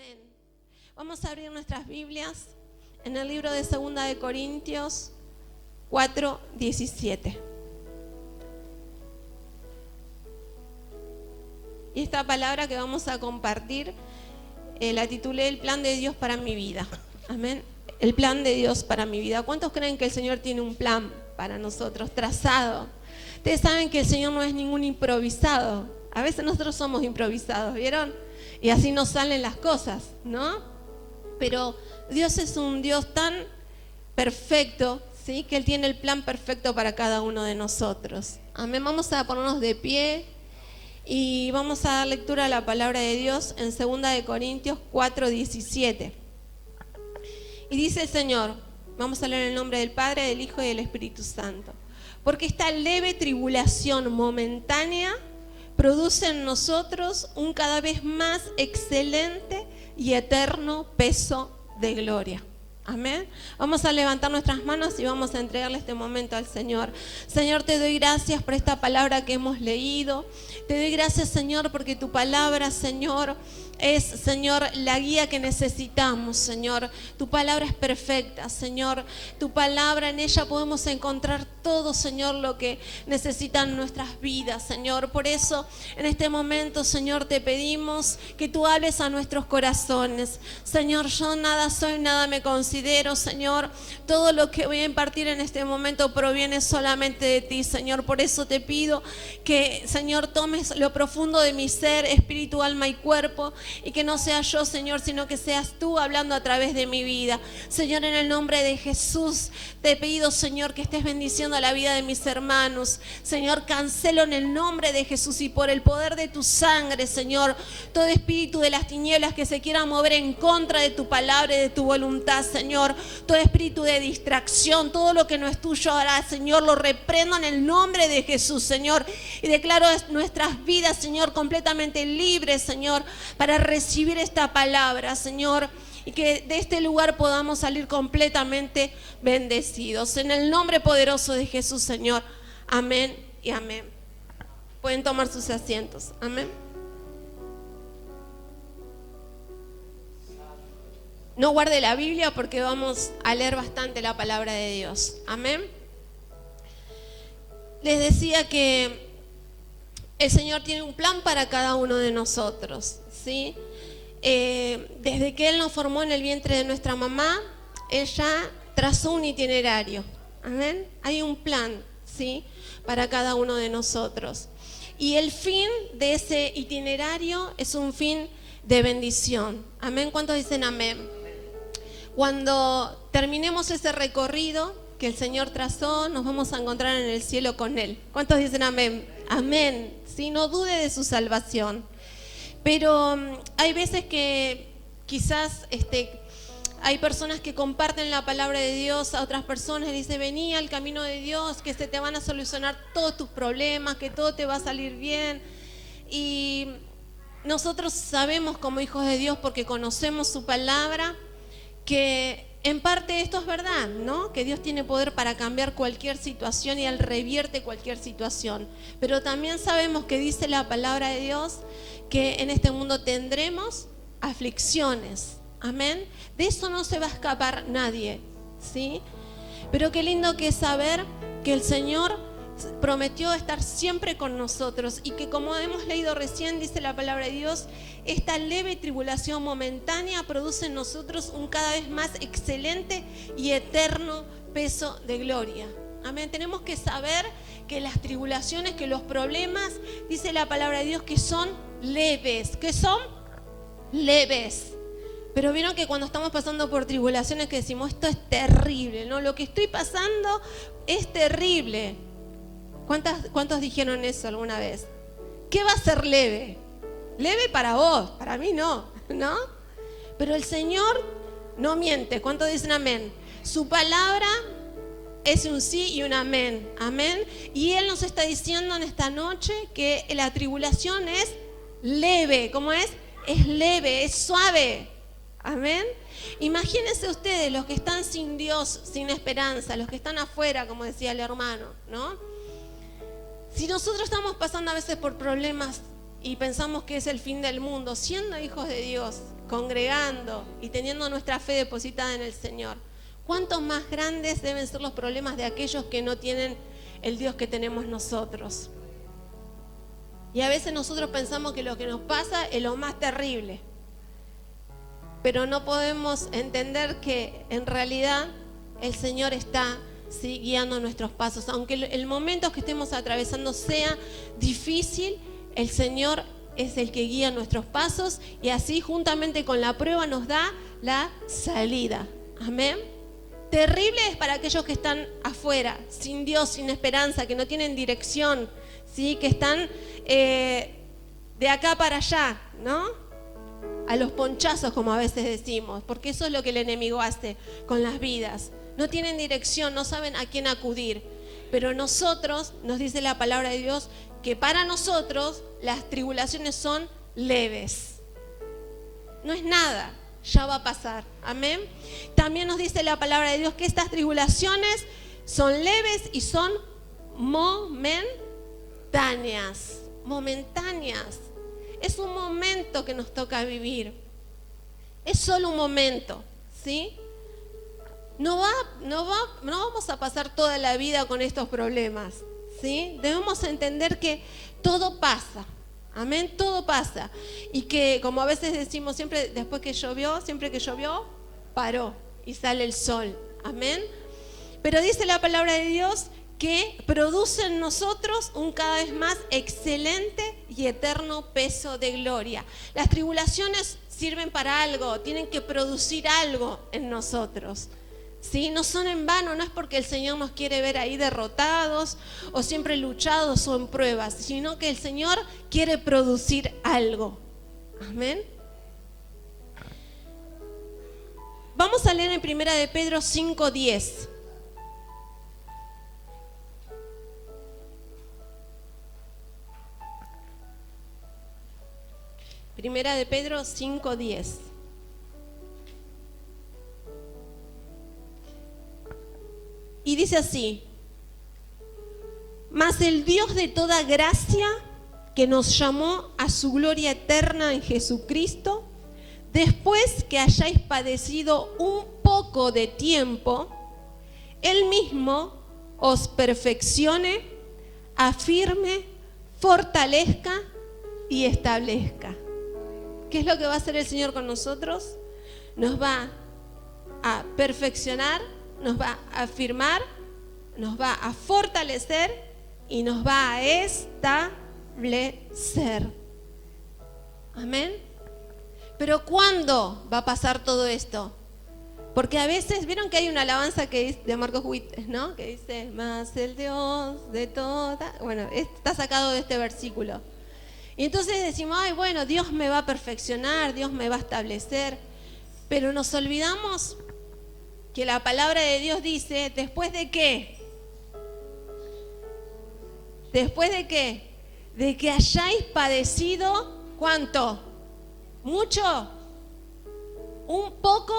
Amén. Vamos a abrir nuestras Biblias en el libro de 2 de Corintios 4:17. Y esta palabra que vamos a compartir la titulé El plan de Dios para mi vida. Amén. El plan de Dios para mi vida. ¿Cuántos creen que el Señor tiene un plan para nosotros trazado? Ustedes saben que el Señor no es ningún improvisado. A veces nosotros somos improvisados, ¿vieron? Y así nos salen las cosas, ¿no? Pero Dios es un Dios tan perfecto, ¿sí? Que Él tiene el plan perfecto para cada uno de nosotros. Amén. Vamos a ponernos de pie y vamos a dar lectura a la palabra de Dios en 2 de Corintios 4:17. Y dice el Señor, vamos a leer en el nombre del Padre, del Hijo y del Espíritu Santo. Porque esta leve tribulación momentánea produce en nosotros un cada vez más excelente y eterno peso de gloria. Amén. Vamos a levantar nuestras manos y vamos a entregarle este momento al Señor. Señor, te doy gracias por esta palabra que hemos leído. Te doy gracias, Señor, porque tu palabra, Señor, es, Señor, la guía que necesitamos, Señor. Tu palabra es perfecta, Señor. Tu palabra, en ella podemos encontrar todo, Señor, lo que necesitan nuestras vidas, Señor. Por eso, en este momento, Señor, te pedimos que tú hables a nuestros corazones. Señor, yo nada soy, nada me considero, Señor. Todo lo que voy a impartir en este momento proviene solamente de ti, Señor. Por eso te pido que, Señor, tomes lo profundo de mi ser, espíritu, alma y cuerpo, y que no sea yo, Señor, sino que seas tú hablando a través de mi vida. Señor, en el nombre de Jesús, te pido, Señor, que estés bendiciendo la vida de mis hermanos. Señor, cancelo en el nombre de Jesús y por el poder de tu sangre, Señor, todo espíritu de las tinieblas que se quiera mover en contra de tu palabra y de tu voluntad, Señor. Todo espíritu de distracción, todo lo que no es tuyo ahora, Señor, lo reprendo en el nombre de Jesús, Señor. Y declaro nuestras vidas, Señor, completamente libres, Señor, para recibir esta palabra, Señor, y que de este lugar podamos salir completamente bendecidos. En el nombre poderoso de Jesús, Señor. Amén y amén. Pueden tomar sus asientos. Amén. No guarde la Biblia porque vamos a leer bastante la palabra de Dios. Amén. Les decía que el Señor tiene un plan para cada uno de nosotros, ¿sí? Desde que Él nos formó en el vientre de nuestra mamá, Él ya trazó un itinerario. Amén. Hay un plan, ¿sí? Para cada uno de nosotros. Y el fin de ese itinerario es un fin de bendición. Amén. ¿Cuántos dicen amén? Cuando terminemos ese recorrido que el Señor trazó, nos vamos a encontrar en el cielo con Él. ¿Cuántos dicen amén? Amén. Sí, no dude de su salvación. Pero hay veces que quizás hay personas que comparten la palabra de Dios a otras personas y dicen, vení al camino de Dios, que se te van a solucionar todos tus problemas, que todo te va a salir bien. Y nosotros sabemos como hijos de Dios, porque conocemos su palabra, que en parte esto es verdad, ¿no? Que Dios tiene poder para cambiar cualquier situación y Él revierte cualquier situación. Pero también sabemos que dice la palabra de Dios que en este mundo tendremos aflicciones. Amén. De eso no se va a escapar nadie, ¿sí? Pero qué lindo que es saber que el Señor prometió estar siempre con nosotros y que, como hemos leído recién, dice la palabra de Dios, esta leve tribulación momentánea produce en nosotros un cada vez más excelente y eterno peso de gloria. Amén. Tenemos que saber que las tribulaciones, que los problemas, dice la palabra de Dios, que son leves, que son leves. Pero vieron que cuando estamos pasando por tribulaciones que decimos, esto es terrible, ¿no? Lo que estoy pasando es terrible. ¿Cuántos dijeron eso alguna vez? ¿Qué va a ser leve? Leve para vos, para mí no, ¿no? Pero el Señor no miente. ¿Cuántos dicen amén? Su palabra es un sí y un amén. Amén. Y Él nos está diciendo en esta noche que la tribulación es leve. ¿Cómo es? Es leve, es suave. Amén. Imagínense ustedes los que están sin Dios, sin esperanza, los que están afuera, como decía el hermano, ¿no? Si nosotros estamos pasando a veces por problemas y pensamos que es el fin del mundo, siendo hijos de Dios, congregando y teniendo nuestra fe depositada en el Señor, ¿cuántos más grandes deben ser los problemas de aquellos que no tienen el Dios que tenemos nosotros? Y a veces nosotros pensamos que lo que nos pasa es lo más terrible, pero no podemos entender que en realidad el Señor está guiando nuestros pasos. Aunque el momento que estemos atravesando sea difícil, el Señor es el que guía nuestros pasos y así juntamente con la prueba nos da la salida. Amén. Terrible es para aquellos que están afuera, sin Dios, sin esperanza, que no tienen dirección, ¿sí? Que están de acá para allá, ¿no? A los ponchazos, como a veces decimos, porque eso es lo que el enemigo hace con las vidas. No tienen dirección, no saben a quién acudir. Pero nosotros, nos dice la palabra de Dios, que para nosotros las tribulaciones son leves. No es nada, ya va a pasar. Amén. También nos dice la palabra de Dios que estas tribulaciones son leves y son momentáneas. Momentáneas. Es un momento que nos toca vivir. Es solo un momento, ¿sí? No vamos a pasar toda la vida con estos problemas, ¿sí? Debemos entender que todo pasa. Amén, todo pasa. Y que, como a veces decimos, siempre que llovió, paró y sale el sol. Amén. Pero dice la palabra de Dios que produce en nosotros un cada vez más excelente y eterno peso de gloria. Las tribulaciones sirven para algo, tienen que producir algo en nosotros. ¿Sí? No son en vano, no es porque el Señor nos quiere ver ahí derrotados o siempre luchados o en pruebas, sino que el Señor quiere producir algo. Amén. Vamos a leer en 1 de Pedro 5:10. Primera de Pedro 5:10. Y dice así: mas el Dios de toda gracia, que nos llamó a su gloria eterna en Jesucristo, después que hayáis padecido un poco de tiempo, Él mismo os perfeccione, afirme, fortalezca y establezca. ¿Qué es lo que va a hacer el Señor con nosotros? Nos va a perfeccionar, nos va a afirmar, nos va a fortalecer y nos va a establecer. Amén. Pero ¿cuándo va a pasar todo esto? Porque a veces, ¿vieron que hay una alabanza que es de Marcos Witt, ¿no? Que dice, más el Dios de toda... Bueno, está sacado de este versículo. Y entonces decimos, ay, bueno, Dios me va a perfeccionar, Dios me va a establecer. Pero nos olvidamos que la palabra de Dios dice, ¿después de qué? ¿Después de qué? De que hayáis padecido, ¿cuánto? ¿Mucho? Un poco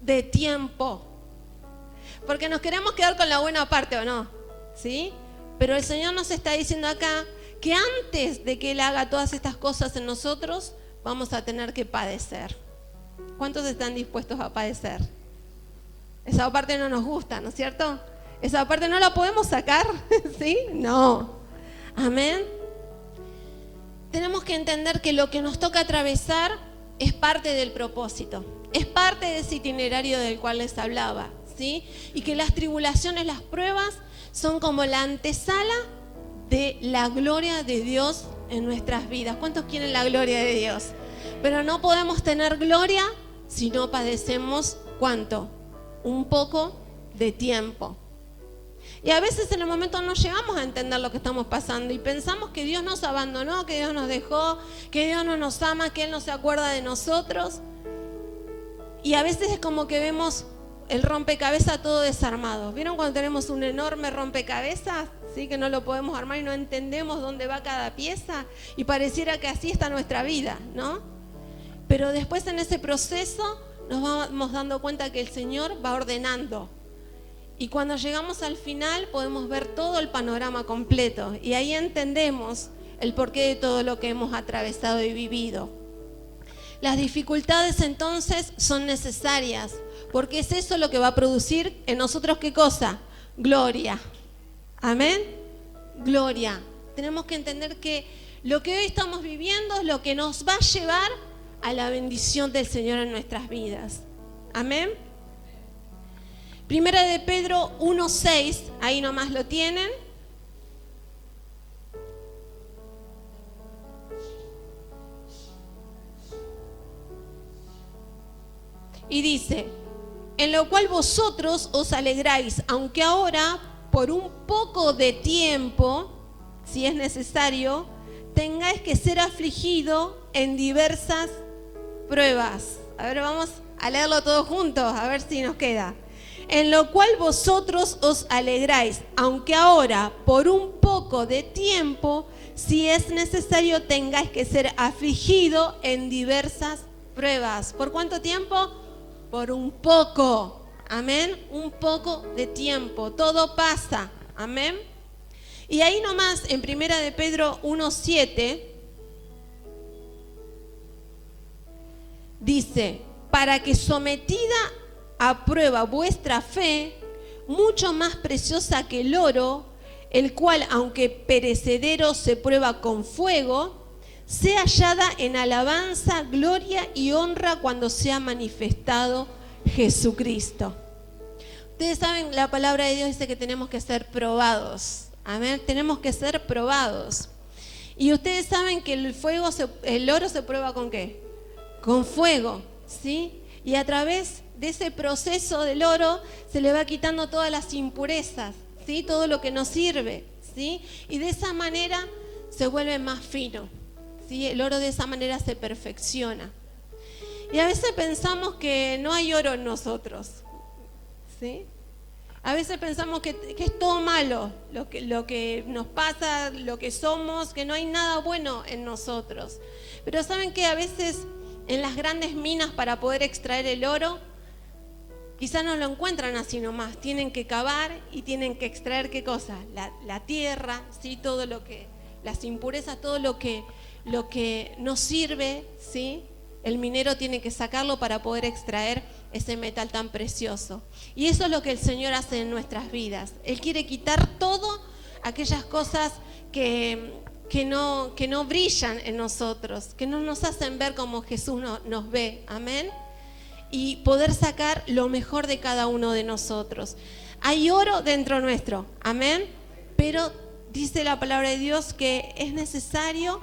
de tiempo. Porque nos queremos quedar con la buena parte, ¿o no? ¿Sí? Pero el Señor nos está diciendo acá que antes de que Él haga todas estas cosas en nosotros, vamos a tener que padecer. ¿Cuántos están dispuestos a padecer? Esa parte no nos gusta, ¿no es cierto? Esa parte no la podemos sacar, ¿sí? No. Amén. Tenemos que entender que lo que nos toca atravesar es parte del propósito, es parte de ese itinerario del cual les hablaba, ¿sí? Y que las tribulaciones, las pruebas, son como la antesala de la gloria de Dios en nuestras vidas. ¿Cuántos quieren la gloria de Dios? Pero no podemos tener gloria si no padecemos, ¿cuánto? Un poco de tiempo. Y a veces en el momento no llegamos a entender lo que estamos pasando y pensamos que Dios nos abandonó, que Dios nos dejó, que Dios no nos ama, que Él no se acuerda de nosotros. Y a veces es como que vemos el rompecabezas todo desarmado. ¿Vieron cuando tenemos un enorme rompecabezas? ¿Sí? Que no lo podemos armar y no entendemos dónde va cada pieza y pareciera que así está nuestra vida, ¿no? Pero después en ese proceso nos vamos dando cuenta que el Señor va ordenando. Y cuando llegamos al final podemos ver todo el panorama completo. Y ahí entendemos el porqué de todo lo que hemos atravesado y vivido. Las dificultades entonces son necesarias, porque es eso lo que va a producir en nosotros, ¿qué cosa? Gloria. Amén. Gloria. Tenemos que entender que lo que hoy estamos viviendo es lo que nos va a llevar a la bendición del Señor en nuestras vidas. Amén. Primera de Pedro 1:6, ahí nomás lo tienen. Y dice, en lo cual vosotros os alegráis, aunque ahora, por un poco de tiempo, si es necesario, tengáis que ser afligido en diversas pruebas. A ver, vamos a leerlo todos juntos, a ver si nos queda. En lo cual vosotros os alegráis, aunque ahora, por un poco de tiempo, si es necesario, tengáis que ser afligido en diversas pruebas. ¿Por cuánto tiempo? Por un poco. Amén. Un poco de tiempo. Todo pasa. Amén. Y ahí nomás, en Primera de Pedro 1:7, dice, para que sometida a prueba vuestra fe, mucho más preciosa que el oro, el cual, aunque perecedero, se prueba con fuego, sea hallada en alabanza, gloria y honra cuando sea manifestado Jesucristo. Ustedes saben, la palabra de Dios dice que tenemos que ser probados. Amén. Tenemos que ser probados. Y ustedes saben que el oro se prueba ¿con qué? Con fuego, ¿sí? Y a través de ese proceso del oro se le va quitando todas las impurezas, ¿sí? Todo lo que no sirve, ¿sí? Y de esa manera se vuelve más fino, ¿sí? El oro de esa manera se perfecciona. Y a veces pensamos que no hay oro en nosotros, ¿sí? A veces pensamos que es todo malo, lo que nos pasa, lo que somos, que no hay nada bueno en nosotros. Pero ¿saben qué? A veces en las grandes minas, para poder extraer el oro, quizás no lo encuentran así nomás. Tienen que cavar y tienen que extraer ¿qué cosa? La tierra, ¿sí? Todo lo que, las impurezas, todo lo que no sirve, ¿sí? El minero tiene que sacarlo para poder extraer ese metal tan precioso. Y eso es lo que el Señor hace en nuestras vidas. Él quiere quitar todo aquellas cosas que no brillan en nosotros, que no nos hacen ver como Jesús nos ve. Amén. Y poder sacar lo mejor de cada uno de nosotros. Hay oro dentro nuestro. Amén. Pero dice la palabra de Dios que es necesario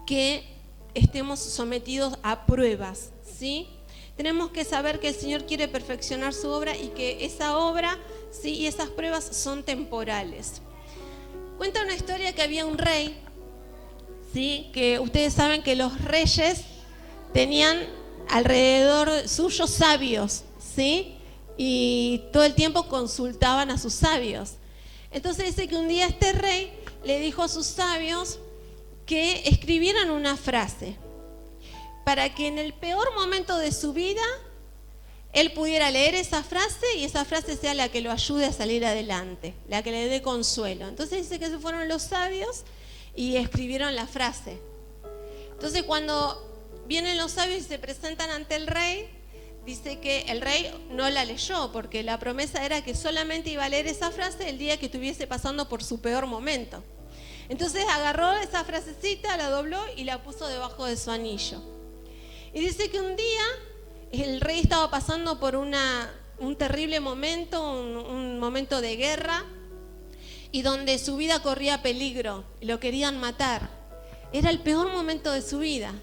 que estemos sometidos a pruebas, ¿sí? Tenemos que saber que el Señor quiere perfeccionar su obra y que esa obra, ¿sí? Y esas pruebas son temporales. Cuenta una historia que había un rey, ¿sí? Que ustedes saben que los reyes tenían alrededor suyos sabios, ¿sí? Y todo el tiempo consultaban a sus sabios. Entonces dice que un día este rey le dijo a sus sabios que escribieran una frase para que en el peor momento de su vida él pudiera leer esa frase y esa frase sea la que lo ayude a salir adelante, la que le dé consuelo. Entonces dice que se fueron los sabios y escribieron la frase. Entonces cuando vienen los sabios y se presentan ante el rey, dice que el rey no la leyó porque la promesa era que solamente iba a leer esa frase el día que estuviese pasando por su peor momento. Entonces agarró esa frasecita, la dobló y la puso debajo de su anillo. Y dice que un día el rey estaba pasando por un terrible momento, un momento de guerra, y donde su vida corría peligro, lo querían matar. Era el peor momento de su vida.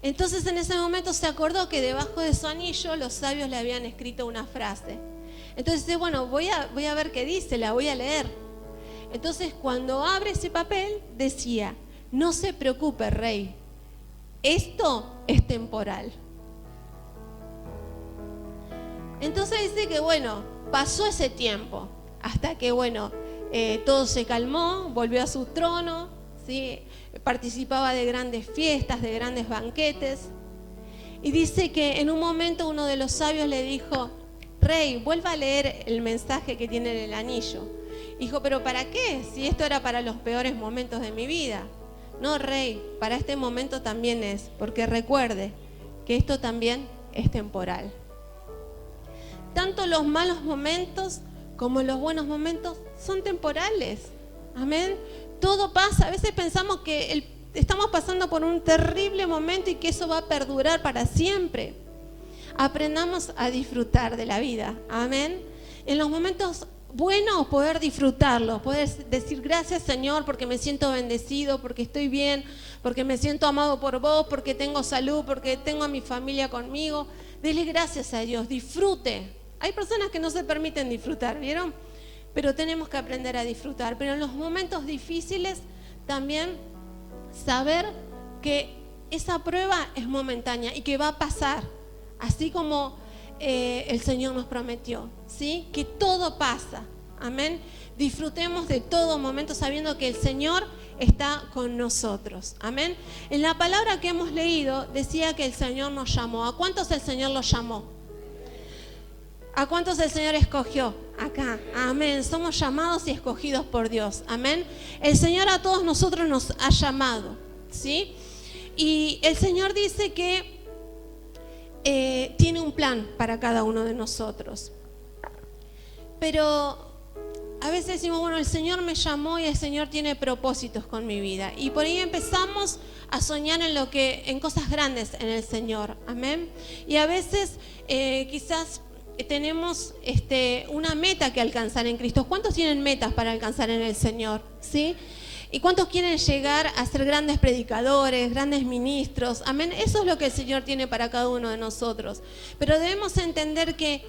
Entonces en ese momento se acordó que debajo de su anillo los sabios le habían escrito una frase. Entonces dice, bueno, voy a ver qué dice, la voy a leer. Entonces cuando abre ese papel decía, no se preocupe, rey, esto es temporal. Entonces dice que bueno, pasó ese tiempo, hasta que bueno, todo se calmó, volvió a su trono, ¿sí? Participaba de grandes fiestas, de grandes banquetes. Y dice que en un momento uno de los sabios le dijo, rey, vuelva a leer el mensaje que tiene en el anillo. Dijo, pero ¿para qué? Si esto era para los peores momentos de mi vida. No, rey, para este momento también es, porque recuerde que esto también es temporal. Tanto los malos momentos como los buenos momentos son temporales. Amén. Todo pasa. A veces pensamos que estamos pasando por un terrible momento y que eso va a perdurar para siempre. Aprendamos a disfrutar de la vida. Amén. En los momentos buenos poder disfrutarlos, poder decir gracias Señor porque me siento bendecido, porque estoy bien, porque me siento amado por vos, porque tengo salud, porque tengo a mi familia conmigo. Dele gracias a Dios, disfrute. Hay personas que no se permiten disfrutar, ¿vieron? Pero tenemos que aprender a disfrutar. Pero en los momentos difíciles también saber que esa prueba es momentánea y que va a pasar, así como el Señor nos prometió, ¿sí? Que todo pasa, amén. Disfrutemos de todo momento sabiendo que el Señor está con nosotros, amén. En la palabra que hemos leído decía que el Señor nos llamó. ¿A cuántos el Señor los llamó? ¿A cuántos el Señor escogió? Acá, amén. Somos llamados y escogidos por Dios, amén. El Señor a todos nosotros nos ha llamado, ¿sí? Y el Señor dice que tiene un plan para cada uno de nosotros. Pero a veces decimos, bueno, el Señor me llamó y el Señor tiene propósitos con mi vida. Y por ahí empezamos a soñar en cosas grandes en el Señor, amén. Y a veces quizás tenemos una meta que alcanzar en Cristo. ¿Cuántos tienen metas para alcanzar en el Señor? ¿Sí? ¿Y cuántos quieren llegar a ser grandes predicadores, grandes ministros? Amén. Eso es lo que el Señor tiene para cada uno de nosotros. Pero debemos entender que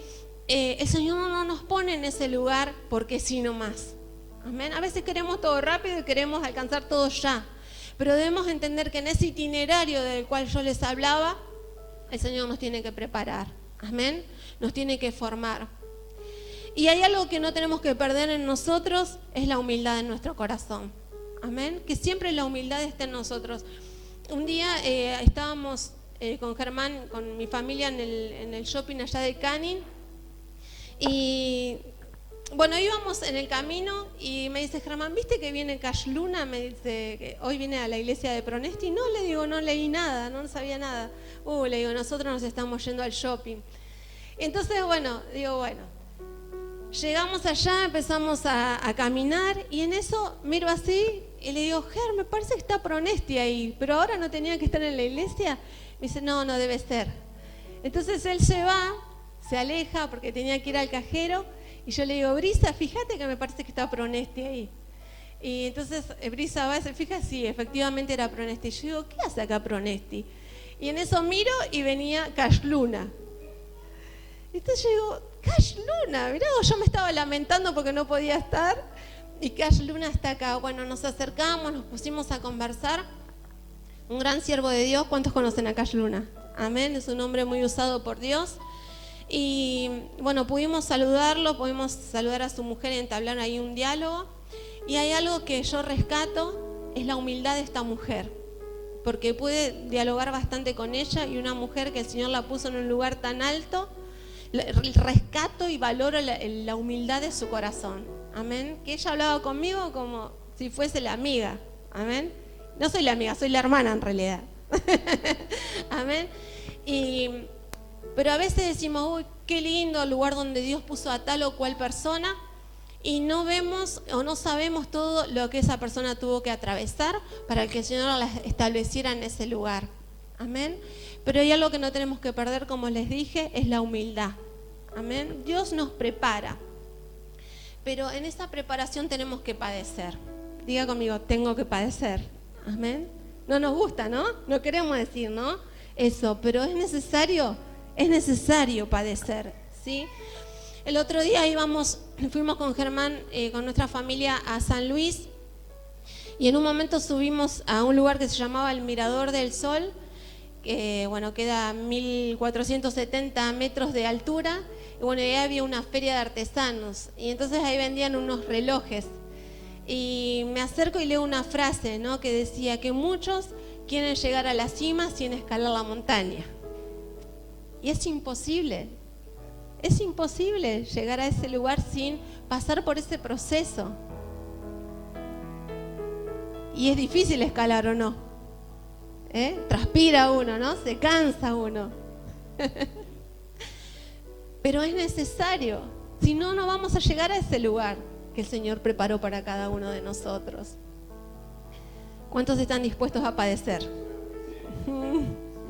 el Señor no nos pone en ese lugar porque sí nomás. Amén. A veces queremos todo rápido y queremos alcanzar todo ya. Pero debemos entender que en ese itinerario del cual yo les hablaba, el Señor nos tiene que preparar. Amén. Nos tiene que formar. Y hay algo que no tenemos que perder en nosotros, es la humildad en nuestro corazón. Amén. Que siempre la humildad esté en nosotros. Un día estábamos con Germán, con mi familia en el shopping allá de Canning. Y bueno, íbamos en el camino y me dice Germán, ¿viste que viene Cash Luna? Me dice que hoy viene a la iglesia de Pronesti. No, le digo, no leí nada, no sabía nada. Le digo, nosotros nos estamos yendo al shopping. Entonces, bueno, llegamos allá, empezamos a caminar y en eso miro así y le digo, Ger, me parece que está Pronesti ahí, pero ahora no tenía que estar en la iglesia. Me dice, no debe ser. Entonces él se va, se aleja porque tenía que ir al cajero y yo le digo, Brisa, fíjate que me parece que está Pronesti ahí. Y entonces Brisa va y se fija, sí, efectivamente era Pronesti. Yo digo, ¿qué hace acá Pronesti? Y en eso miro y venía Cash Luna. Entonces yo digo, Cash Luna, mirá, yo me estaba lamentando porque no podía estar y Cash Luna está acá. Bueno, nos acercamos, nos pusimos a conversar. Un gran siervo de Dios. ¿Cuántos conocen a Cash Luna? Amén, es un hombre muy usado por Dios. Y bueno, pudimos saludarlo, pudimos saludar a su mujer y entablar ahí un diálogo. Y hay algo que yo rescato, es la humildad de esta mujer. Porque pude dialogar bastante con ella y una mujer que el Señor la puso en un lugar tan alto. Rescato y valoro la humildad de su corazón. Amén. Que ella hablaba conmigo como si fuese la amiga. Amén. No soy la amiga, soy la hermana en realidad. Amén. Pero a veces decimos, uy, qué lindo el lugar donde Dios puso a tal o cual persona y no vemos o no sabemos todo lo que esa persona tuvo que atravesar para que el Señor la estableciera en ese lugar. Amén. Pero hay algo que no tenemos que perder, como les dije, es la humildad. Amén. Dios nos prepara. Pero en esa preparación tenemos que padecer. Diga conmigo, tengo que padecer. Amén. No nos gusta, ¿no? No queremos decir, ¿no? Eso, pero es necesario padecer, ¿sí? El otro día fuimos con Germán, con nuestra familia a San Luis y en un momento subimos a un lugar que se llamaba el Mirador del Sol, que queda a 1470 metros de altura, y ahí había una feria de artesanos, y entonces ahí vendían unos relojes, y me acerco y leo una frase, ¿no? Que decía que muchos quieren llegar a la cima sin escalar la montaña, y es imposible llegar a ese lugar sin pasar por ese proceso. Y es difícil escalar, ¿o no? Transpira uno, ¿no? Se cansa uno. Pero es necesario. Si no, no vamos a llegar a ese lugar que el Señor preparó para cada uno de nosotros. ¿Cuántos están dispuestos a padecer?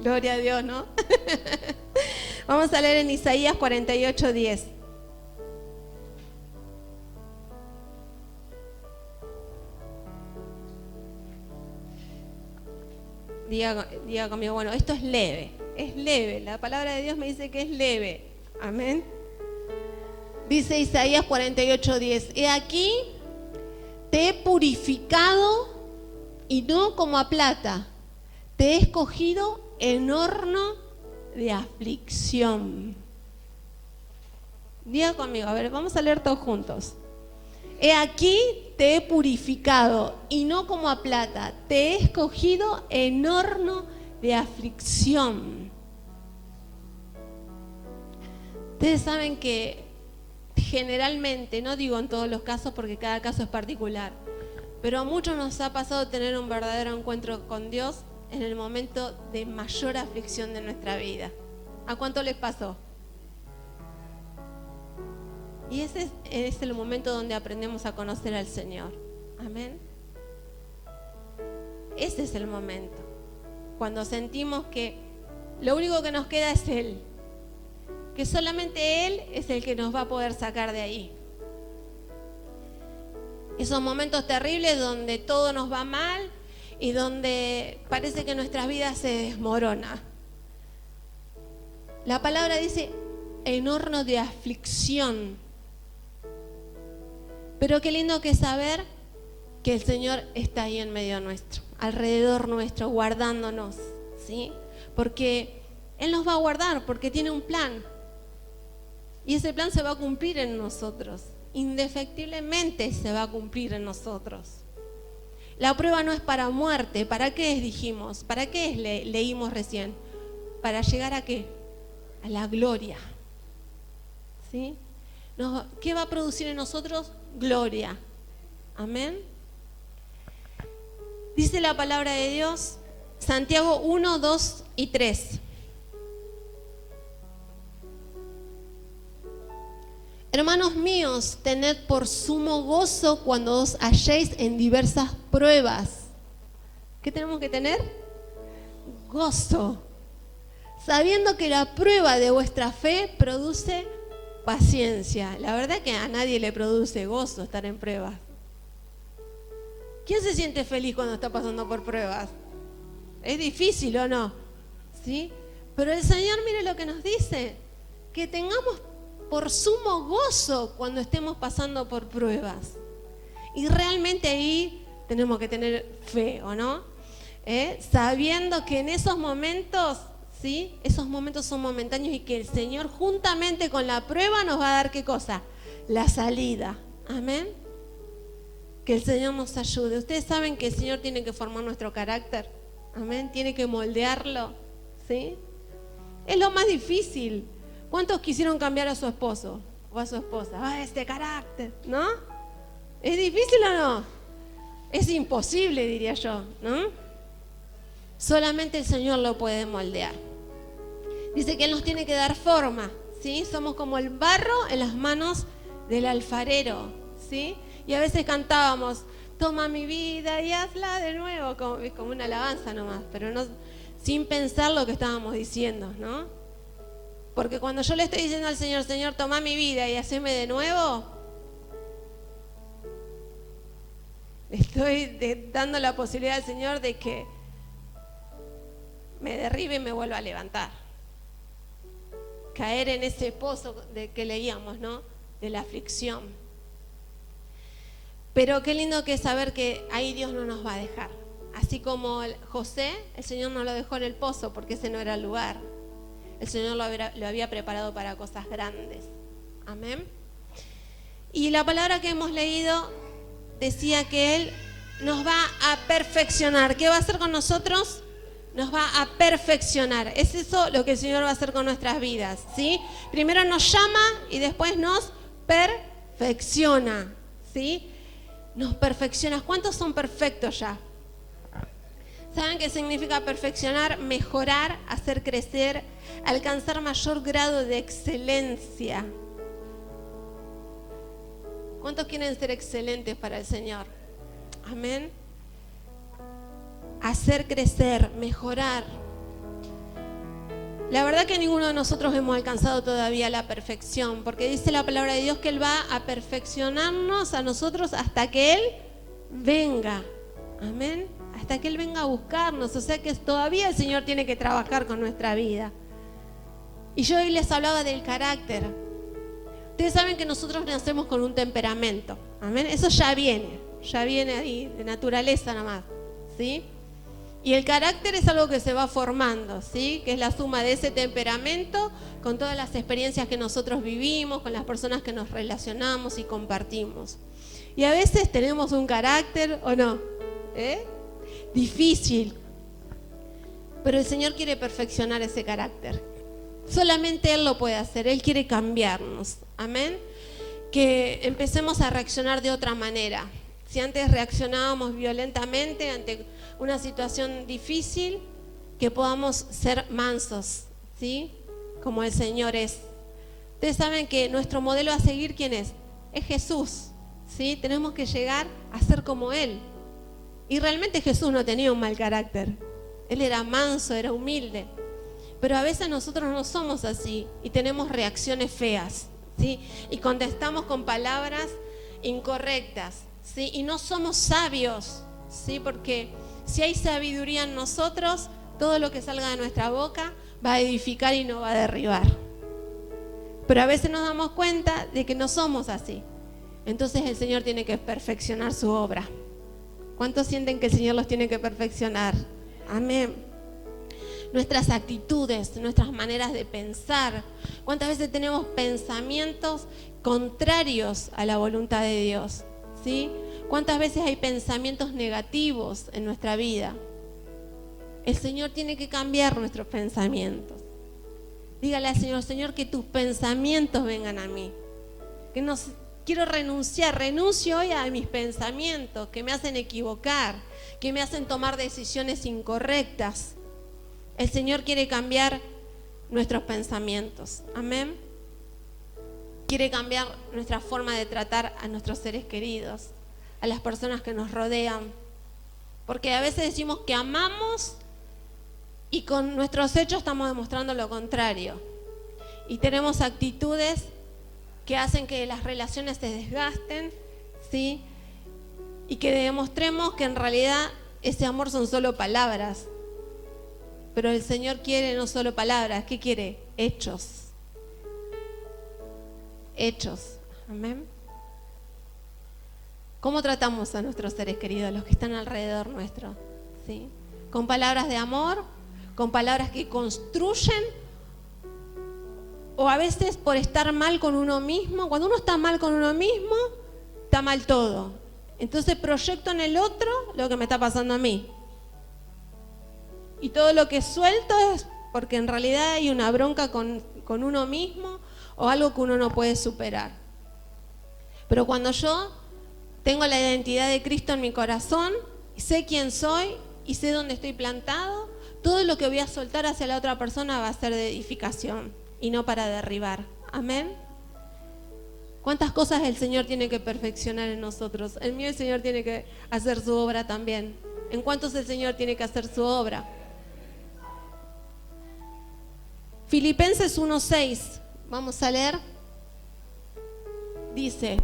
Gloria a Dios, ¿no? Vamos a leer en Isaías 48:10. Diga conmigo, bueno, esto es leve, la palabra de Dios me dice que es leve, amén. Dice Isaías 48:10, he aquí, te he purificado y no como a plata, te he escogido en horno de aflicción. Diga conmigo, a ver, vamos a leer todos juntos. He aquí te he purificado y no como a plata, te he escogido en horno de aflicción. Ustedes saben que generalmente, no digo en todos los casos porque cada caso es particular, pero a muchos nos ha pasado tener un verdadero encuentro con Dios en el momento de mayor aflicción de nuestra vida. ¿A cuánto les pasó? Y ese es el momento donde aprendemos a conocer al Señor. Amén. Ese es el momento. Cuando sentimos que lo único que nos queda es Él. Que solamente Él es el que nos va a poder sacar de ahí. Esos momentos terribles donde todo nos va mal y donde parece que nuestras vidas se desmoronan. La palabra dice en horno de aflicción. Pero qué lindo que es saber que el Señor está ahí en medio nuestro, alrededor nuestro, guardándonos, ¿sí? Porque Él nos va a guardar, porque tiene un plan. Y ese plan se va a cumplir en nosotros. Indefectiblemente se va a cumplir en nosotros. La prueba no es para muerte. ¿Para qué es, dijimos? ¿Para qué es, leímos recién? ¿Para llegar a qué? A la gloria. ¿Sí? ¿Qué va a producir en nosotros? Gloria. Amén. Dice la palabra de Dios, Santiago 1, 2 y 3. Hermanos míos, tened por sumo gozo cuando os halléis en diversas pruebas. ¿Qué tenemos que tener? Gozo. Sabiendo que la prueba de vuestra fe produce paciencia. La verdad que a nadie le produce gozo estar en pruebas. ¿Quién se siente feliz cuando está pasando por pruebas? Es difícil, ¿o no? ¿Sí? Pero el Señor, mire lo que nos dice, que tengamos por sumo gozo cuando estemos pasando por pruebas. Y realmente ahí tenemos que tener fe, ¿o no? Sabiendo que en esos momentos, ¿sí? Esos momentos son momentáneos y que el Señor juntamente con la prueba nos va a dar ¿qué cosa? La salida. Amén. Que el Señor nos ayude. Ustedes saben que el Señor tiene que formar nuestro carácter. Amén. Tiene que moldearlo. ¿Sí? Es lo más difícil. ¿Cuántos quisieron cambiar a su esposo o a su esposa? Este carácter, ¿no? ¿Es difícil o no? Es imposible, diría yo, ¿no? Solamente el Señor lo puede moldear. Dice que Él nos tiene que dar forma, ¿sí? Somos como el barro en las manos del alfarero, ¿sí? Y a veces cantábamos, toma mi vida y hazla de nuevo, como una alabanza nomás, pero no, sin pensar lo que estábamos diciendo, ¿no? Porque cuando yo le estoy diciendo al Señor, Señor, toma mi vida y haceme de nuevo, le estoy dando la posibilidad al Señor de que me derribe y me vuelva a levantar. Caer en ese pozo de que leíamos, ¿no? De la aflicción. Pero qué lindo que es saber que ahí Dios no nos va a dejar. Así como José, el Señor no lo dejó en el pozo porque ese no era el lugar. El Señor lo había preparado para cosas grandes. Amén. Y la palabra que hemos leído decía que Él nos va a perfeccionar. ¿Qué va a hacer con nosotros? Nos va a perfeccionar. Es eso lo que el Señor va a hacer con nuestras vidas, ¿sí? Primero nos llama y después nos perfecciona, ¿sí? Nos perfecciona. ¿Cuántos son perfectos ya? ¿Saben qué significa perfeccionar? Mejorar, hacer crecer, alcanzar mayor grado de excelencia. ¿Cuántos quieren ser excelentes para el Señor? Amén. Hacer crecer, mejorar. La verdad que ninguno de nosotros hemos alcanzado todavía la perfección, porque dice la palabra de Dios que Él va a perfeccionarnos a nosotros hasta que Él venga. Amén. Hasta que Él venga a buscarnos. O sea que todavía el Señor tiene que trabajar con nuestra vida. Y yo hoy les hablaba del carácter. Ustedes saben que nosotros nacemos con un temperamento. Amén. Eso ya viene ahí, de naturaleza nomás. ¿Sí? Y el carácter es algo que se va formando, ¿sí? Que es la suma de ese temperamento con todas las experiencias que nosotros vivimos, con las personas que nos relacionamos y compartimos. Y a veces tenemos un carácter, ¿o no? Difícil. Pero el Señor quiere perfeccionar ese carácter. Solamente Él lo puede hacer. Él quiere cambiarnos. Amén. Que empecemos a reaccionar de otra manera. Si antes reaccionábamos violentamente ante una situación difícil, que podamos ser mansos, ¿sí? Como el Señor es. Ustedes saben que nuestro modelo a seguir, ¿quién es? Es Jesús, ¿sí? Tenemos que llegar a ser como Él. Y realmente Jesús no tenía un mal carácter. Él era manso, era humilde. Pero a veces nosotros no somos así y tenemos reacciones feas, ¿sí? Y contestamos con palabras incorrectas, ¿sí? Y no somos sabios, ¿sí? Porque si hay sabiduría en nosotros, todo lo que salga de nuestra boca va a edificar y no va a derribar. Pero a veces nos damos cuenta de que no somos así. Entonces el Señor tiene que perfeccionar su obra. ¿Cuántos sienten que el Señor los tiene que perfeccionar? Amén. Nuestras actitudes, nuestras maneras de pensar. ¿Cuántas veces tenemos pensamientos contrarios a la voluntad de Dios? ¿Sí? ¿Cuántas veces hay pensamientos negativos en nuestra vida? El Señor tiene que cambiar nuestros pensamientos. Dígale al Señor, Señor, que tus pensamientos vengan a mí. Que no quiero renunciar, renuncio hoy a mis pensamientos que me hacen equivocar, que me hacen tomar decisiones incorrectas. El Señor quiere cambiar nuestros pensamientos. Amén. Quiere cambiar nuestra forma de tratar a nuestros seres queridos, a las personas que nos rodean. Porque a veces decimos que amamos y con nuestros hechos estamos demostrando lo contrario. Y tenemos actitudes que hacen que las relaciones se desgasten, ¿sí? Y que demostremos que en realidad ese amor son solo palabras. Pero el Señor quiere no solo palabras, ¿qué quiere? Hechos. Hechos. Amén. ¿Cómo tratamos a nuestros seres queridos, los que están alrededor nuestro? ¿Sí? ¿Con palabras de amor? ¿Con palabras que construyen? O a veces por estar mal con uno mismo. Cuando uno está mal con uno mismo, está mal todo. Entonces proyecto en el otro lo que me está pasando a mí. Y todo lo que suelto es porque en realidad hay una bronca con uno mismo o algo que uno no puede superar. Pero cuando yo tengo la identidad de Cristo en mi corazón, sé quién soy y sé dónde estoy plantado, todo lo que voy a soltar hacia la otra persona va a ser de edificación y no para derribar. Amén. ¿Cuántas cosas el Señor tiene que perfeccionar en nosotros? En mí el Señor tiene que hacer su obra también. ¿En cuántos el Señor tiene que hacer su obra? Filipenses 1:6, vamos a leer. Dice: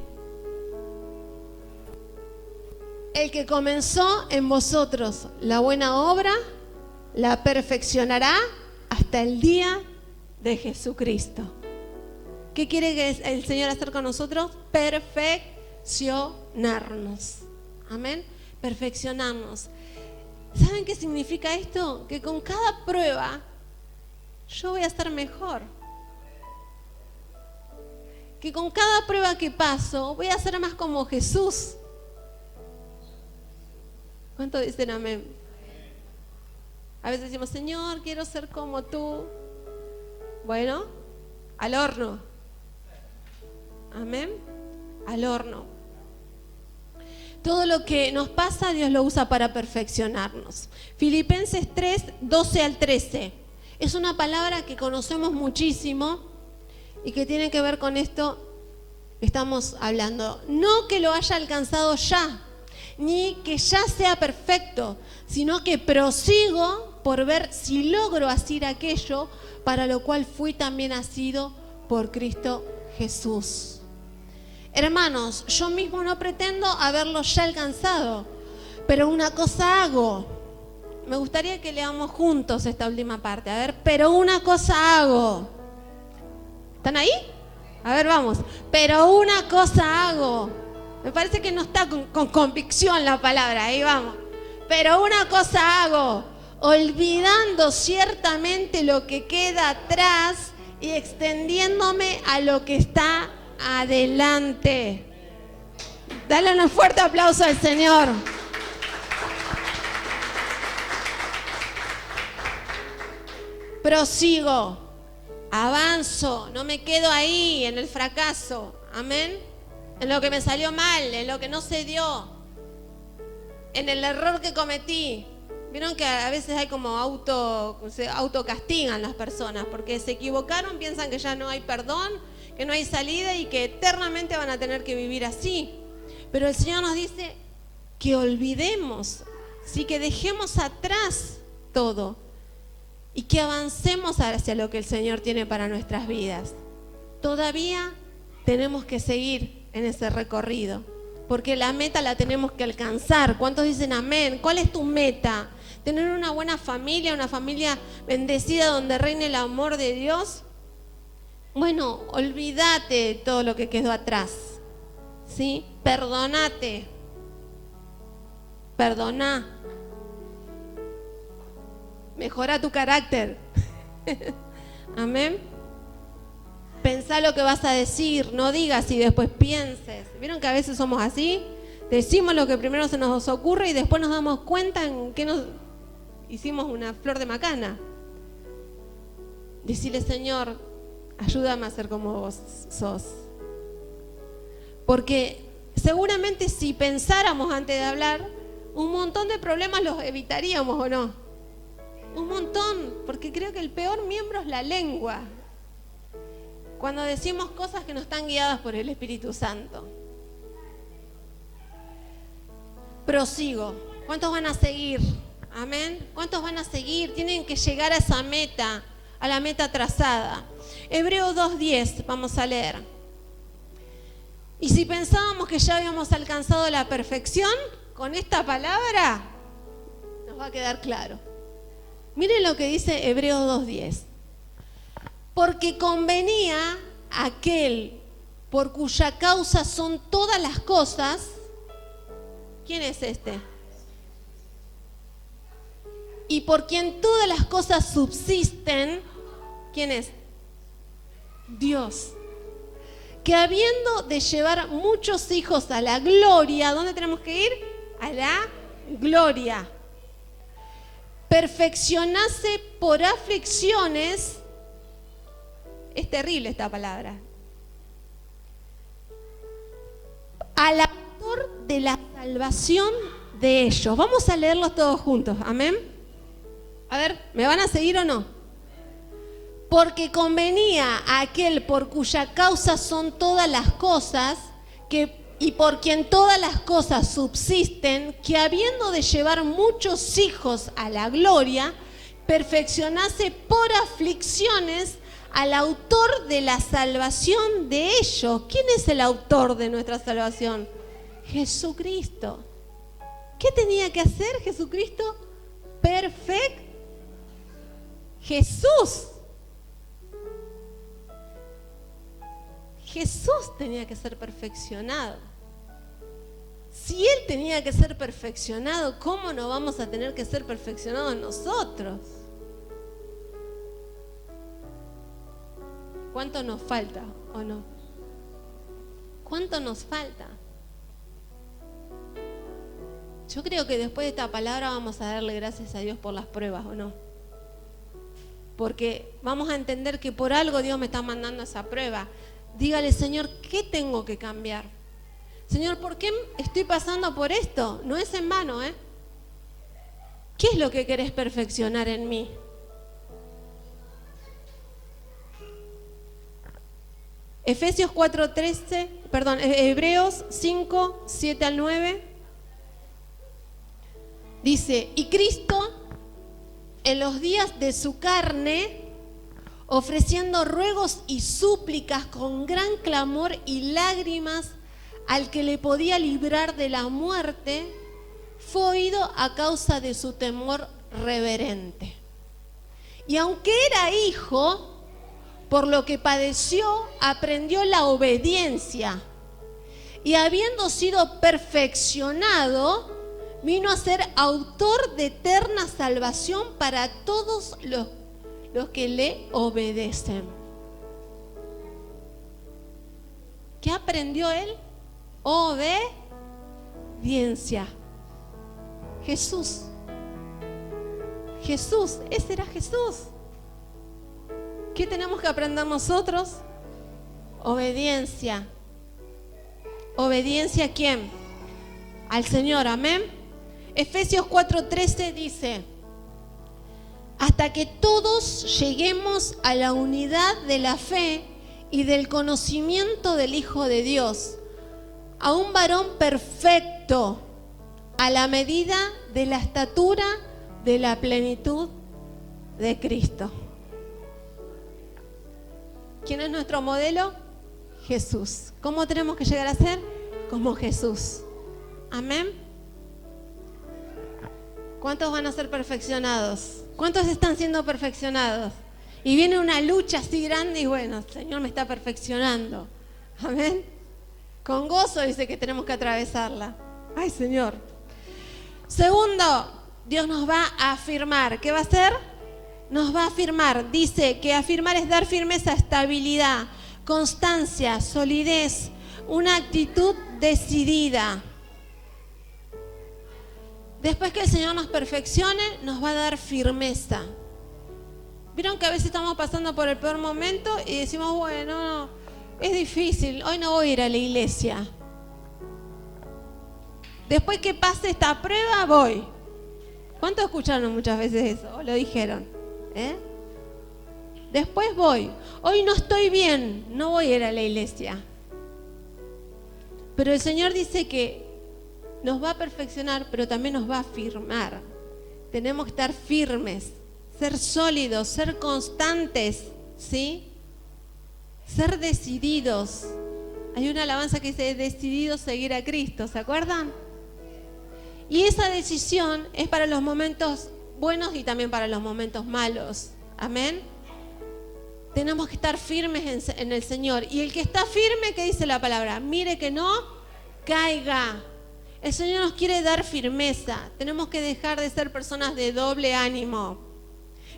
el que comenzó en vosotros la buena obra, la perfeccionará hasta el día de Jesucristo. ¿Qué quiere el Señor hacer con nosotros? Perfeccionarnos. Amén. Perfeccionarnos. ¿Saben qué significa esto? Que con cada prueba yo voy a estar mejor. Que con cada prueba que paso voy a ser más como Jesús. ¿Cuánto dicen amén? A veces decimos, Señor, quiero ser como tú. Bueno, al horno. Amén. Al horno. Todo lo que nos pasa, Dios lo usa para perfeccionarnos. Filipenses 3, 12 al 13. Es una palabra que conocemos muchísimo y que tiene que ver con esto que estamos hablando. No que lo haya alcanzado ya, ni que ya sea perfecto, sino que prosigo por ver si logro hacer aquello para lo cual fui también asido por Cristo Jesús. Hermanos, yo mismo no pretendo haberlo ya alcanzado, pero una cosa hago. Me gustaría que leamos juntos esta última parte. A ver, pero una cosa hago. ¿Están ahí? A ver, vamos. Pero una cosa hago. Me parece que no está con convicción la palabra. Ahí vamos. Pero una cosa hago, olvidando ciertamente lo que queda atrás y extendiéndome a lo que está adelante. Dale un fuerte aplauso al Señor. Prosigo, avanzo, no me quedo ahí en el fracaso, amén, en lo que me salió mal, en lo que no se dio, en el error que cometí. Vieron que a veces hay como se autocastigan las personas porque se equivocaron, piensan que ya no hay perdón, que no hay salida y que eternamente van a tener que vivir así. Pero el Señor nos dice que olvidemos, sí, que dejemos atrás todo y que avancemos hacia lo que el Señor tiene para nuestras vidas. Todavía tenemos que seguir en ese recorrido, porque la meta la tenemos que alcanzar. ¿Cuántos dicen amén? ¿Cuál es tu meta? ¿Tener una buena familia, una familia bendecida donde reine el amor de Dios? Bueno, olvídate de todo lo que quedó atrás, ¿sí? Perdónate. Perdona. Mejora tu carácter. Amén. Pensá lo que vas a decir, no digas y después pienses. ¿Vieron que a veces somos así? Decimos lo que primero se nos ocurre y después nos damos cuenta en que nos hicimos una flor de macana. Decirle, Señor, ayúdame a ser como vos sos. Porque seguramente si pensáramos antes de hablar, un montón de problemas los evitaríamos, ¿o no? Un montón, porque creo que el peor miembro es la lengua. Cuando decimos cosas que no están guiadas por el Espíritu Santo. Prosigo. ¿Cuántos van a seguir? Amén. ¿Cuántos van a seguir? Tienen que llegar a esa meta, a la meta trazada. Hebreos 2:10, vamos a leer. Y si pensábamos que ya habíamos alcanzado la perfección, con esta palabra nos va a quedar claro. Miren lo que dice Hebreos 2:10. Porque convenía aquel por cuya causa son todas las cosas. ¿Quién es este? Y por quien todas las cosas subsisten. ¿Quién es? Dios. Que habiendo de llevar muchos hijos a la gloria, ¿dónde tenemos que ir? A la gloria. Perfeccionase por aflicciones. Es terrible esta palabra. Al autor de la salvación de ellos. Vamos a leerlos todos juntos. Amén. A ver, ¿me van a seguir o no? Porque convenía a aquel por cuya causa son todas las cosas, y por quien todas las cosas subsisten, que habiendo de llevar muchos hijos a la gloria, perfeccionase por aflicciones al autor de la salvación de ellos. ¿Quién es el autor de nuestra salvación? Jesucristo. ¿Qué tenía que hacer Jesucristo? Perfecto. Jesús tenía que ser perfeccionado. Si Él tenía que ser perfeccionado, ¿cómo no vamos a tener que ser perfeccionados nosotros? ¿Cuánto nos falta o no? ¿Cuánto nos falta? Yo creo que después de esta palabra vamos a darle gracias a Dios por las pruebas, ¿o no? Porque vamos a entender que por algo Dios me está mandando esa prueba. Dígale, Señor, ¿qué tengo que cambiar? Señor, ¿por qué estoy pasando por esto? No es en vano, ¿eh? ¿Qué es lo que querés perfeccionar en mí? Efesios 4:13, Hebreos 5, 7 al 9. Dice, y Cristo en los días de su carne, ofreciendo ruegos y súplicas con gran clamor y lágrimas al que le podía librar de la muerte, fue oído a causa de su temor reverente. Y aunque era hijo, por lo que padeció, aprendió la obediencia. Y habiendo sido perfeccionado, vino a ser autor de eterna salvación para todos los que le obedecen. ¿Qué aprendió él? Obediencia. Jesús, ese era Jesús. ¿Qué tenemos que aprender nosotros? Obediencia. ¿Obediencia a quién? Al Señor, amén. Efesios 4:13 dice, hasta que todos lleguemos a la unidad de la fe y del conocimiento del Hijo de Dios, a un varón perfecto, a la medida de la estatura de la plenitud de Cristo. ¿Quién es nuestro modelo? Jesús. ¿Cómo tenemos que llegar a ser? Como Jesús. Amén. ¿Cuántos van a ser perfeccionados? ¿Cuántos están siendo perfeccionados? Y viene una lucha así grande y bueno, el Señor me está perfeccionando. Amén. Con gozo dice que tenemos que atravesarla. Ay, Señor. Segundo, Dios nos va a afirmar. ¿Qué va a hacer? Nos va a afirmar. Dice que afirmar es dar firmeza, estabilidad, constancia, solidez, una actitud decidida. Después que el Señor nos perfeccione, nos va a dar firmeza. ¿Vieron que a veces estamos pasando por el peor momento y decimos, bueno, es difícil, hoy no voy a ir a la iglesia? Después que pase esta prueba, voy. ¿Cuántos escucharon muchas veces eso? ¿O lo dijeron? Después voy. Hoy no estoy bien, no voy a ir a la iglesia. Pero el Señor dice que nos va a perfeccionar, pero también nos va a afirmar. Tenemos que estar firmes, ser sólidos, ser constantes, ¿sí? Ser decididos. Hay una alabanza que dice, decididos seguir a Cristo, ¿se acuerdan? Y esa decisión es para los momentos buenos y también para los momentos malos. Amén. Tenemos que estar firmes en el Señor. Y el que está firme, ¿qué dice la palabra? Mire que no caiga. El Señor nos quiere dar firmeza. Tenemos que dejar de ser personas de doble ánimo.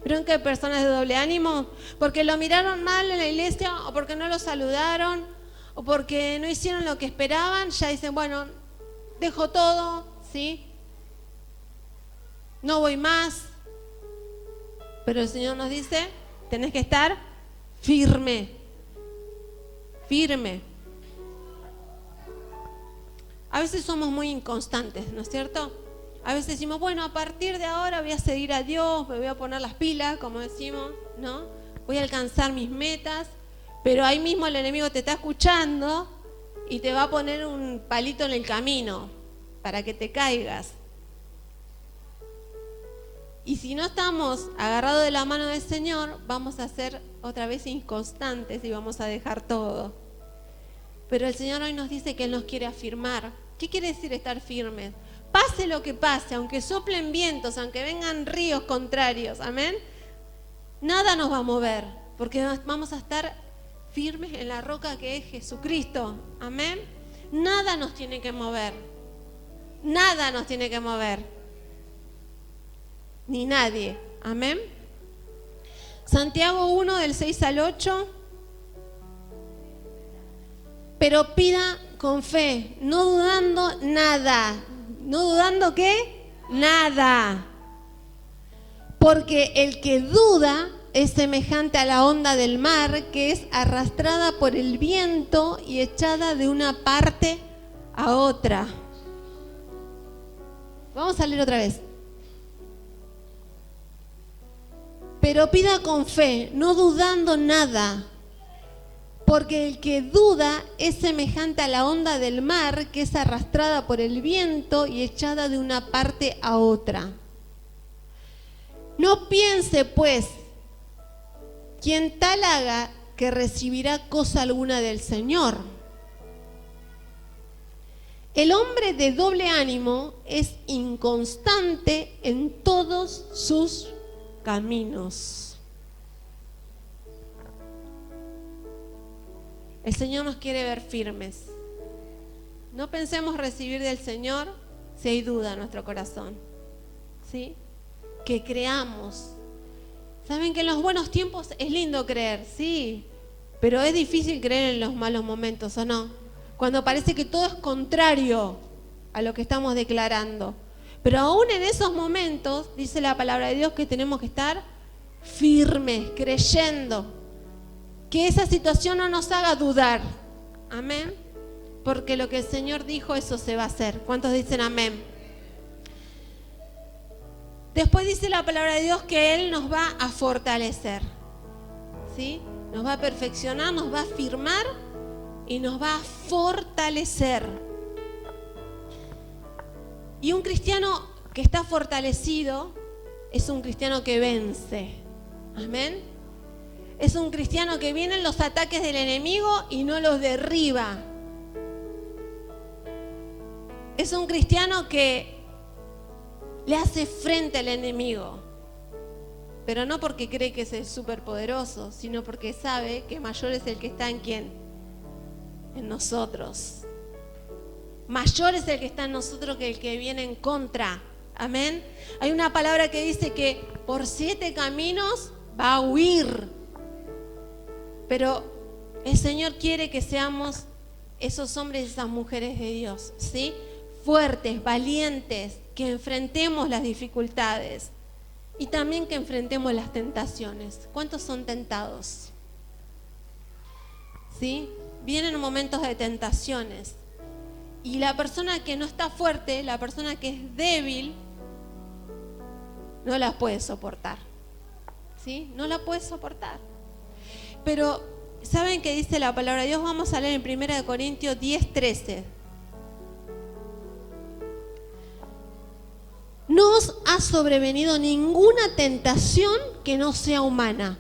¿Vieron que hay personas de doble ánimo? Porque lo miraron mal en la iglesia, o porque no lo saludaron, o porque no hicieron lo que esperaban, ya dicen, bueno, dejo todo, ¿sí? No voy más. Pero el Señor nos dice, tenés que estar firme. Firme. A veces somos muy inconstantes, ¿no es cierto? A veces decimos, bueno, a partir de ahora voy a seguir a Dios, me voy a poner las pilas, como decimos, ¿no? Voy a alcanzar mis metas, pero ahí mismo el enemigo te está escuchando y te va a poner un palito en el camino para que te caigas. Y si no estamos agarrados de la mano del Señor, vamos a ser otra vez inconstantes y vamos a dejar todo. Pero el Señor hoy nos dice que Él nos quiere afirmar. ¿Qué quiere decir estar firmes? Pase lo que pase, aunque soplen vientos, aunque vengan ríos contrarios, amén, nada nos va a mover, porque vamos a estar firmes en la roca que es Jesucristo, amén. Nada nos tiene que mover, nada nos tiene que mover, ni nadie, amén. Santiago 1, del 6 al 8. Pero pida con fe, no dudando nada. ¿No dudando qué? Nada. Porque el que duda es semejante a la onda del mar, que es arrastrada por el viento y echada de una parte a otra. Vamos a leer otra vez. Pero pida con fe, no dudando nada, porque el que duda es semejante a la onda del mar que es arrastrada por el viento y echada de una parte a otra. No piense, pues, quien tal haga que recibirá cosa alguna del Señor. El hombre de doble ánimo es inconstante en todos sus caminos. El Señor nos quiere ver firmes. No pensemos recibir del Señor si hay duda en nuestro corazón, ¿sí? Que creamos. Saben que en los buenos tiempos es lindo creer, sí, pero es difícil creer en los malos momentos, ¿o no? Cuando parece que todo es contrario a lo que estamos declarando. Pero aún en esos momentos, dice la palabra de Dios, que tenemos que estar firmes, creyendo. Que esa situación no nos haga dudar. Amén. Porque lo que el Señor dijo, eso se va a hacer. ¿Cuántos dicen amén? Después dice la palabra de Dios que Él nos va a fortalecer. ¿Sí? Nos va a perfeccionar, nos va a afirmar y nos va a fortalecer. Y un cristiano que está fortalecido es un cristiano que vence. Amén. Es un cristiano que vienen los ataques del enemigo y no los derriba. Es un cristiano que le hace frente al enemigo. Pero no porque cree que es superpoderoso, sino porque sabe que mayor es el que está en quién. En nosotros. Mayor es el que está en nosotros que el que viene en contra. Amén. Hay una palabra que dice que por 7 caminos va a huir. Pero el Señor quiere que seamos esos hombres y esas mujeres de Dios, ¿sí? Fuertes, valientes, que enfrentemos las dificultades y también que enfrentemos las tentaciones. ¿Cuántos son tentados? ¿Sí? Vienen momentos de tentaciones. Y la persona que no está fuerte, la persona que es débil, no la puede soportar. ¿Sí? No la puede soportar. Pero, ¿saben qué dice la palabra de Dios? Vamos a leer en 1 Corintios 10:13. No os ha sobrevenido ninguna tentación que no sea humana,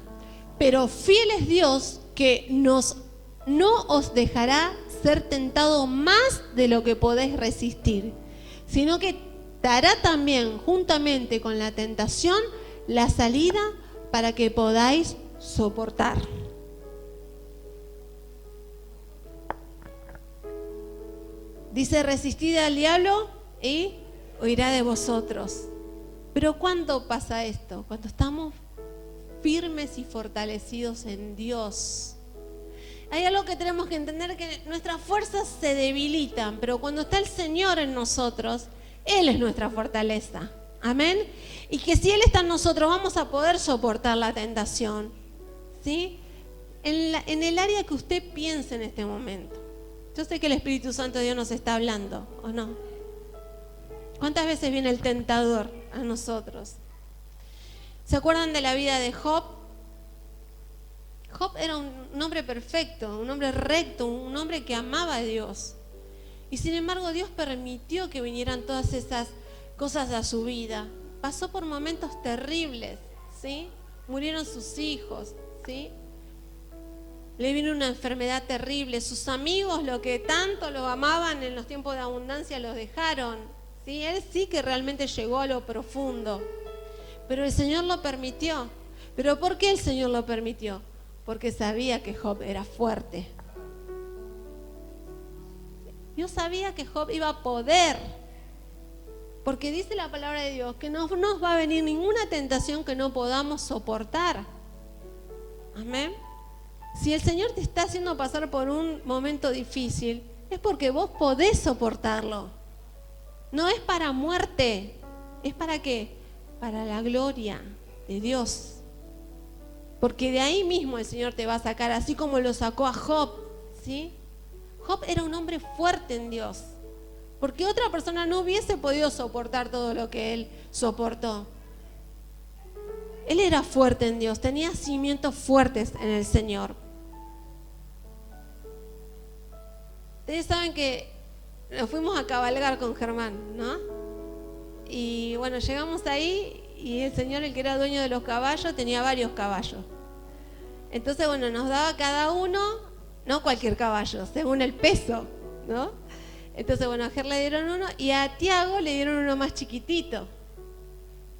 pero fiel es Dios que no os dejará ser tentado más de lo que podéis resistir, sino que dará también juntamente con la tentación la salida para que podáis soportar. Dice, resistid al diablo y huirá de vosotros. Pero ¿cuándo pasa esto? Cuando estamos firmes y fortalecidos en Dios. Hay algo que tenemos que entender, que nuestras fuerzas se debilitan, pero cuando está el Señor en nosotros, Él es nuestra fortaleza. Amén. Y que si Él está en nosotros, vamos a poder soportar la tentación. ¿Sí? En el área que usted piense en este momento. Yo sé que el Espíritu Santo de Dios nos está hablando, ¿o no? ¿Cuántas veces viene el tentador a nosotros? ¿Se acuerdan de la vida de Job? Job era un hombre perfecto, un hombre recto, un hombre que amaba a Dios. Y sin embargo Dios permitió que vinieran todas esas cosas a su vida. Pasó por momentos terribles, ¿sí? Murieron sus hijos, ¿sí? Le vino una enfermedad terrible. Sus amigos, lo que tanto lo amaban en los tiempos de abundancia, los dejaron, ¿sí? Él sí que realmente llegó a lo profundo. Pero el Señor lo permitió. ¿Pero por qué el Señor lo permitió? Porque sabía que Job era fuerte. Dios sabía que Job iba a poder. Porque dice la palabra de Dios que no nos va a venir ninguna tentación que no podamos soportar. Amén. Si el Señor te está haciendo pasar por un momento difícil, es porque vos podés soportarlo. No es para muerte. ¿Es para qué? Para la gloria de Dios. Porque de ahí mismo el Señor te va a sacar, así como lo sacó a Job, ¿sí? Job era un hombre fuerte en Dios. porque otra persona no hubiese podido soportar todo lo que él soportó. Él era fuerte en Dios, tenía cimientos fuertes en el Señor. Ustedes saben que nos fuimos a cabalgar con Germán, ¿no? Y bueno, llegamos ahí y el señor, el que era dueño de los caballos, tenía varios caballos. Entonces, bueno, nos daba cada uno, no cualquier caballo, según el peso, ¿no? Entonces, bueno, a Ger le dieron uno y a Tiago le dieron uno más chiquitito.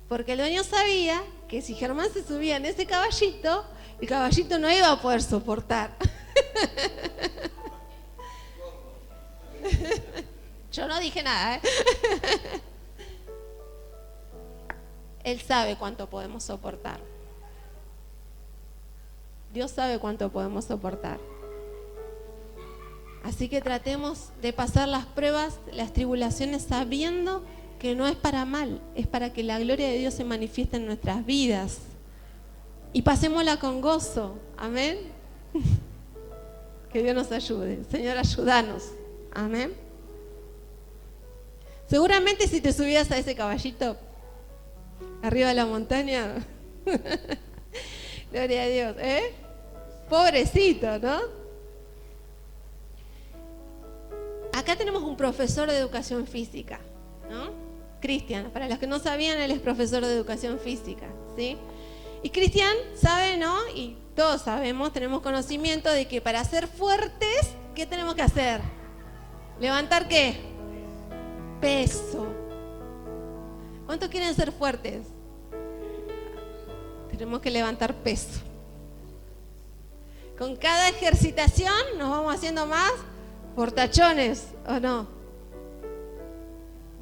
Porque el dueño sabía que si Germán se subía en ese caballito, el caballito no iba a poder soportar. Yo no dije nada, ¿eh? Él sabe cuánto podemos soportar. Dios sabe cuánto podemos soportar. Así que tratemos de pasar las pruebas, las tribulaciones, sabiendo que no es para mal, es para que la gloria de Dios se manifieste en nuestras vidas. Y pasémosla con gozo. Amén. Que Dios nos ayude. Señor, ayúdanos. Amén. Seguramente si te subías a ese caballito arriba de la montaña, gloria a Dios, ¿eh? Pobrecito, ¿no? Acá tenemos un profesor de educación física, ¿no? Cristian, para los que no sabían, él es profesor de educación física, ¿sí? Y Cristian sabe, ¿no? Y todos sabemos, tenemos conocimiento de que para ser fuertes, ¿qué tenemos que hacer? ¿Levantar qué? Peso. ¿Cuántos quieren ser fuertes? Tenemos que levantar peso. Con cada ejercitación nos vamos haciendo más fortachones, ¿o no?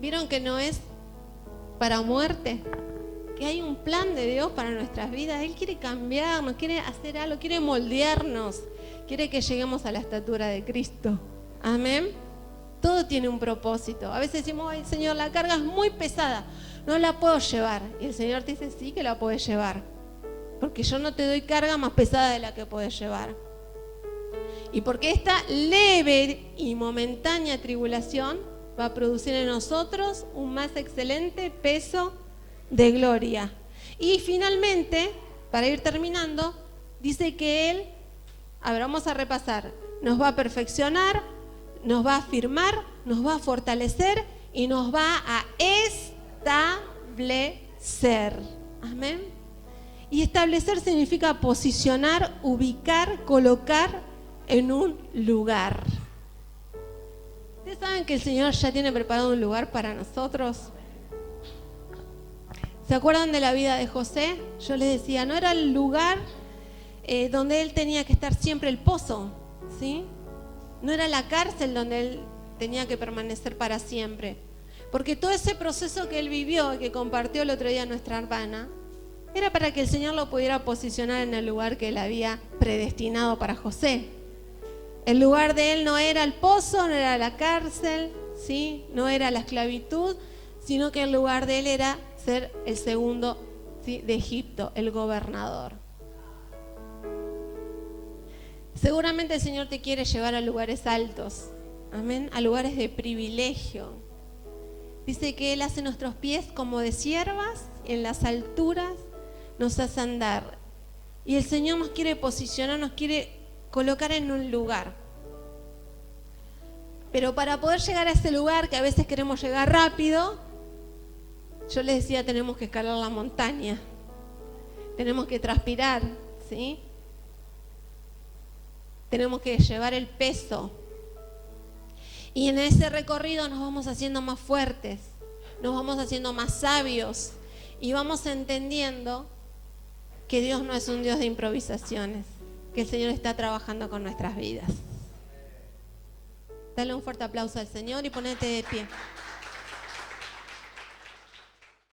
¿Vieron que no es para muerte? Que hay un plan de Dios para nuestras vidas. Él quiere cambiarnos, quiere hacer algo, quiere moldearnos, quiere que lleguemos a la estatura de Cristo. Amén. Todo tiene un propósito. A veces decimos, ay Señor, la carga es muy pesada, no la puedo llevar. Y el Señor te dice, sí que la puedes llevar, porque yo no te doy carga más pesada de la que puedes llevar. Y porque esta leve y momentánea tribulación va a producir en nosotros un más excelente peso de gloria. Y finalmente, para ir terminando, dice que Él, a ver, vamos a repasar, nos va a perfeccionar, nos va a afirmar, nos va a fortalecer y nos va a establecer. Amén. Y establecer significa posicionar, ubicar, colocar en un lugar. ¿Ustedes saben que el Señor ya tiene preparado un lugar para nosotros? ¿Se acuerdan de la vida de José? Yo les decía, no era el lugar donde él tenía que estar siempre, el pozo, ¿sí? No era la cárcel donde él tenía que permanecer para siempre. Porque todo ese proceso que él vivió y que compartió el otro día nuestra hermana, era para que el Señor lo pudiera posicionar en el lugar que él había predestinado para José. El lugar de él no era el pozo, no era la cárcel, ¿sí? No era la esclavitud, sino que el lugar de él era ser el segundo, ¿sí?, de Egipto, el gobernador. Seguramente el Señor te quiere llevar a lugares altos, amén, a lugares de privilegio. Dice que Él hace nuestros pies como de ciervas, en las alturas nos hace andar. Y el Señor nos quiere posicionar, nos quiere colocar en un lugar. Pero para poder llegar a ese lugar, que a veces queremos llegar rápido, yo les decía, tenemos que escalar la montaña, tenemos que transpirar, ¿sí? Tenemos que llevar el peso. Y en ese recorrido nos vamos haciendo más fuertes, nos vamos haciendo más sabios y vamos entendiendo que Dios no es un Dios de improvisaciones, que el Señor está trabajando con nuestras vidas. Dale un fuerte aplauso al Señor y ponete de pie.